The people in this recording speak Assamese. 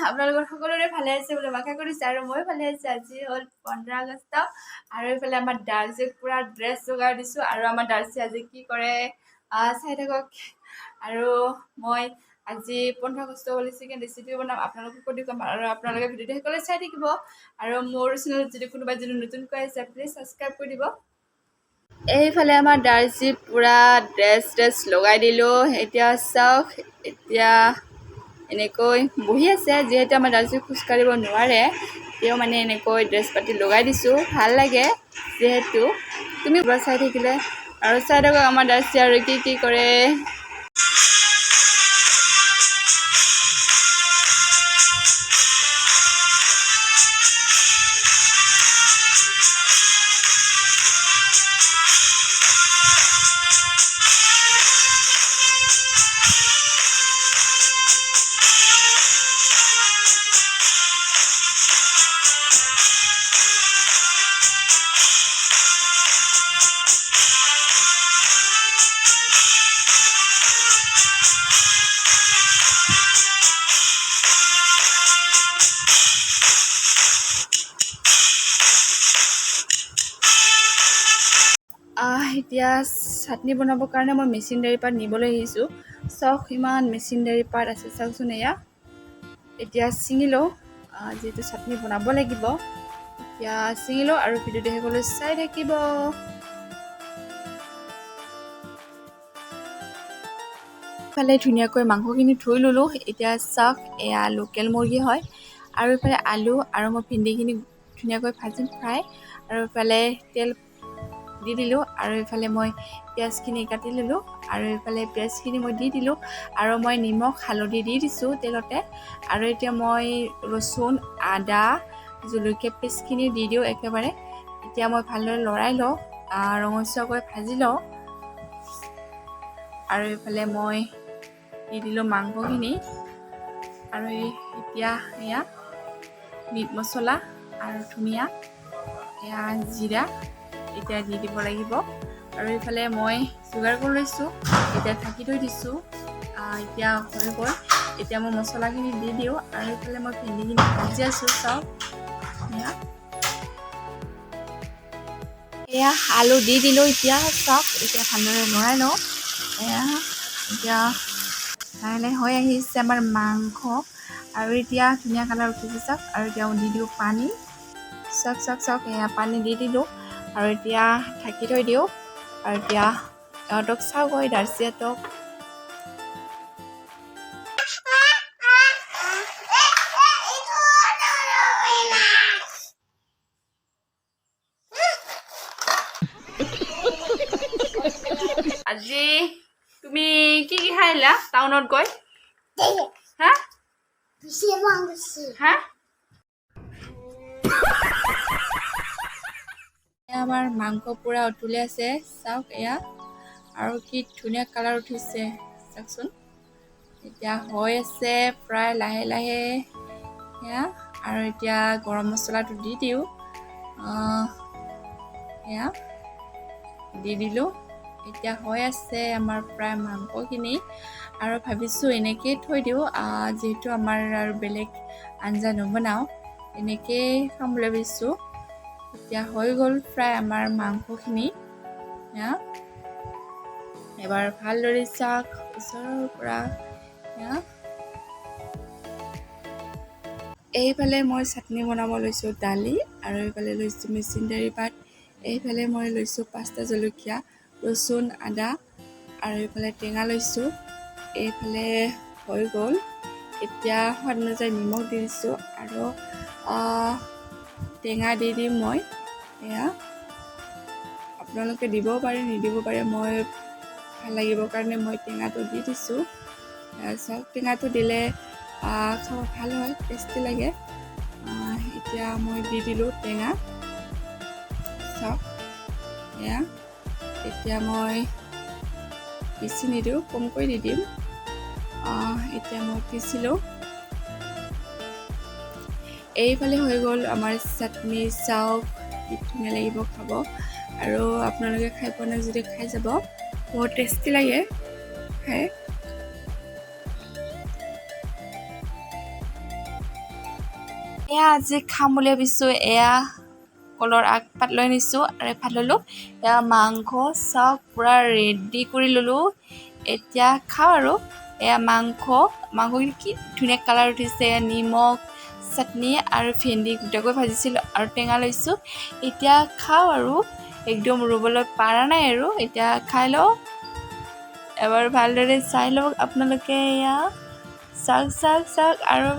আপোনালোকৰ সকলোৰে ভালে আছে বুলি আশা কৰিছোঁ আৰু ময়ো ভালে আছোঁ। আজি হ'ল 15 আগষ্ট আৰু এইফালে আমাৰ ডাৰ্চিক পুৰা ড্ৰেছ যোগাৰ দিছোঁ আৰু আমাৰ ডাৰ্চি আজি কি কৰে চাই থাকক। আৰু মই আজি 15 আগষ্ট বুলি চিকেন ৰেচিপি বনাম, আপোনালোককো দেখুৱাম আৰু আপোনালোকে ভিডিঅ'টো সকলোৱে চাই থাকিব। আৰু মোৰ চেনেলত যদি কোনোবাই নতুনকৈ আছে প্লিজ ছাবস্ক্ৰাইব কৰি দিব। এইফালে আমাৰ ডাৰ্চি পুৰা ড্ৰেছ লগাই দিলোঁ। এতিয়া চাওক, এতিয়া এনেকৈ বহি আছে। যিহেতু আমাৰ ডাৰ্চি খোজকাঢ়িব নোৱাৰে, তেওঁ মানে এনেকৈ ড্ৰেছ পাতি লগাই দিছোঁ, ভাল লাগে যিহেতু। তুমি চাই থাকিলে আৰু চাই থাকক আমাৰ ডাৰ্চি আৰু কি কৰে। এতিয়া চাটনি বনাবৰ কাৰণে মই মেচিনাৰী পাত নিবলৈ আহিছোঁ। চাওক ইমান মেচিনাৰী পাত আছে, চাওকচোন এয়া। এতিয়া ছিঙি লওঁ, যিহেতু চাটনি বনাব লাগিব। এতিয়া ছিঙি লওঁ আৰু ভিডিঅ'টো শেষলৈ চাই থাকিব। ইফালে ধুনীয়াকৈ মাংসখিনি ধুই ল'লোঁ। এতিয়া চাওক, এয়া লোকেল মুৰ্গী হয়। আৰু ইফালে আলু আৰু মই ভেন্দিখিনি ধুনীয়াকৈ ভাজিম ফ্ৰাই। আৰু ইফালে তেল দি দিলোঁ আৰু এইফালে মই পিঁয়াজখিনি কাটি ল'লোঁ আৰু এইফালে পিঁয়াজখিনি মই দি দিলোঁ আৰু মই নিমখ হালধি দি দিছোঁ তেলতে। আৰু এতিয়া মই ৰচুন আদা জলকীয়া পেষ্টখিনি দি দিওঁ একেবাৰে। এতিয়া মই ভালদৰে লৰাই লওঁ, ৰঙচুৱাকৈ ভাজি লওঁ। আৰু এইফালে মই দি দিলোঁ মাংসখিনি আৰু এতিয়া এয়া মিট মছলা আৰু ধনিয়া, এয়া জিৰা এতিয়া দি দিব লাগিব। আৰু এইফালে মই যোগাৰ কৰি লৈছোঁ, এতিয়া ঢাকি থৈ দিছোঁ। এতিয়া হৈ গ'ল। এতিয়া মই মছলাখিনি দি দিওঁ আৰু এইফালে মই ভেন্দিখিনি ভাজি আছোঁ। চাওক এয়া আলু দি দিলোঁ। এতিয়া চাওক, এতিয়া ভালদৰে লৰাই লওঁ। এতিয়া লাহে হৈ আহিছে আমাৰ মাংস আৰু এতিয়া ধুনীয়া কালাৰ উঠিছে চাওক। আৰু এতিয়া দি দিওঁ পানী। চাওক এয়া পানী দি দিলোঁ আৰু এতিয়া ঢাকি থৈ দিওঁ। আৰু এতিয়া ইহঁতক চাওঁগৈ, ডাৰ্চিহঁতক। আজি তুমি কি খাইলা টাউনত গৈ? হা হা আমাৰ মাংস পুৰা উতলি আছে, চাওক এয়া। আৰু কি ধুনীয়া কালাৰ উঠিছে চাওকচোন। এতিয়া হৈ আছে প্ৰায় লাহে এয়া। আৰু এতিয়া গৰম মছলাটো দি দিওঁ, এয়া দি দিলোঁ। এতিয়া হৈ আছে আমাৰ প্ৰায় মাংসখিনি আৰু ভাবিছোঁ এনেকেই থৈ দিওঁ, যিহেতু আমাৰ আৰু বেলেগ আঞ্জা নবনাওঁ, এনেকেই খাম বুলি ভাবিছোঁ। এতিয়া হৈ গ'ল প্ৰায় আমাৰ মাংসখিনি। এবাৰ ভালদৰে চাওক ওচৰৰ পৰা। এইফালে মই চাটনি বনাব লৈছোঁ দালি আৰু এইফালে লৈছোঁ মেচিনদাৰী পাত। এইফালে মই লৈছোঁ 5টা জলকীয়া, ৰচুন আদা আৰু এইফালে টেঙা লৈছোঁ। এইফালে হৈ গ'ল। এতিয়া সোৱাদ অনুযায়ী নিমখ দি দিছোঁ আৰু টেঙা দি দিম মই। এয়া আপোনালোকে দিবও পাৰে নিদিব পাৰে, মই ভাল লাগিবৰ কাৰণে মই টেঙাটো দি দিছোঁ। চাওক, টেঙাটো দিলে খাব ভাল হয়, টেষ্টি লাগে। এতিয়া মই দি দিলোঁ টেঙা, চাওক এয়া। এতিয়া মই বেছি নিদিওঁ, কমকৈ দি দিম। এতিয়া মই পিচিলোঁ। এইফালে হৈ গ'ল আমাৰ চাটনি। চাওক কি ধুনীয়া লাগিব খাব। আৰু আপোনালোকে খাই পোৱা নাই যদি খাই যাব, বহুত টেষ্টি লাগে খাই। এয়া আজি খাম বুলি ভাবিছোঁ। এয়া কলৰ আগপাত লৈ নিছোঁ আৰু এফাত ল'লোঁ এয়া মাংস চাওক পূৰা ৰেডি কৰি ল'লোঁ। এতিয়া খাওঁ আৰু এয়া মাংসখিনি কি ধুনীয়া কালাৰ উঠিছে। নিমখ চাটনি আৰু ভেন্দি গোটাকৈ ভাজিছিলোঁ আৰু টেঙা লৈছোঁ। এতিয়া খাওঁ আৰু একদম ৰ'বলৈ পাৰা নাই আৰু এতিয়া খাই লওঁ। এবাৰ ভালদৰে চাই লওক আপোনালোকে। এয়া চাওক আৰু